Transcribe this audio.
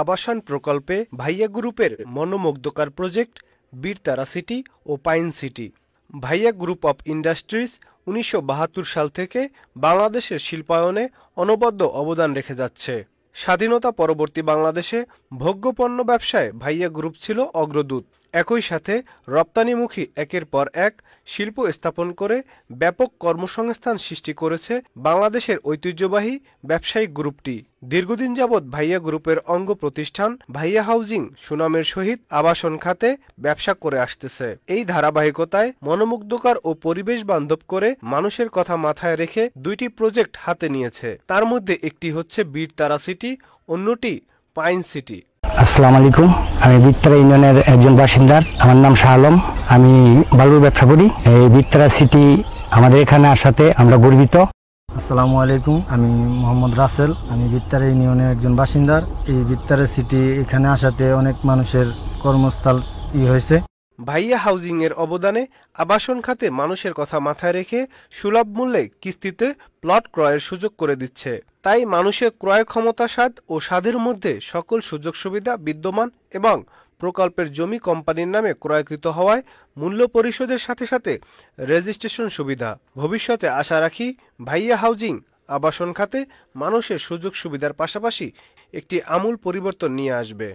আবাসন প্রকল্পে ভাইয়া গ্রুপের মনোমুগ্ধকর প্রজেক্ট বীরতারা সিটি ও পাইন সিটি। ভাইয়া গ্রুপ অব ইন্ডাস্ট্রিজ ১৯৭২ সাল থেকে বাংলাদেশের শিল্পায়নে অনবদ্য অবদান রেখে যাচ্ছে। স্বাধীনতা পরবর্তী বাংলাদেশে ভোগ্যপণ্য ব্যবসায় ভাইয়া গ্রুপ ছিল অগ্রদূত। একই সাথে রপ্তানিমুখী একের পর এক শিল্প স্থাপন করে ব্যাপক কর্মসংস্থান সৃষ্টি করেছে বাংলাদেশের ঐতিহ্যবাহী ব্যবসায়িক গ্রুপটি। দীর্ঘদিন যাবৎ ভাইয়া গ্রুপের অঙ্গ প্রতিষ্ঠান ভাইয়া হাউজিং সুনামের সহিত আবাসন খাতে ব্যবসা করে আসতেছে। এই ধারাবাহিকতায় মনোমুগ্ধকর ও পরিবেশ বান্ধব করে মানুষের কথা মাথায় রেখে দুইটি প্রজেক্ট হাতে নিয়েছে। তার মধ্যে একটি হচ্ছে বীরতারা সিটি, অন্যটি পাইন সিটি। আসসালামু আলাইকুম, আমি বীরতারা ইউনিয়নের একজন বাসিন্দা। আমার নাম শাহ আলম, আমি বালুর ব্যবসা করি। এই বীরতারা সিটি আমাদের এখানে আসাতে আমরা গর্বিত। আসসালামু আলাইকুম, আমি মোহাম্মদ রাসেল, আমি বীরতারা ইউনিয়নের একজন বাসিন্দা। এই বীরতারা সিটি এখানে আসাতে অনেক মানুষের কর্মস্থল হয়েছে। ভাইয়া হাউজিং এর অবদানে আবাসন খাতে মানুষের কথা মাথায় রেখে সুলভ মূল্যে কিস্তিতে প্লট ক্রয়ের সুযোগ করে দিচ্ছে। তাই মানুষের ক্রয় ক্ষমতা স্বাদ ও স্বাদের মধ্যে সকল সুযোগ সুবিধা বিদ্যমান এবং প্রকল্পের জমি কোম্পানির নামে ক্রয়কৃত হওয়ায় মূল্য পরিশোধের সাথে সাথে রেজিস্ট্রেশন সুবিধা। ভবিষ্যতে আশা রাখি ভাইয়া হাউজিং আবাসন খাতে মানুষের সুযোগ সুবিধার পাশাপাশি একটি আমূল পরিবর্তন নিয়ে আসবে।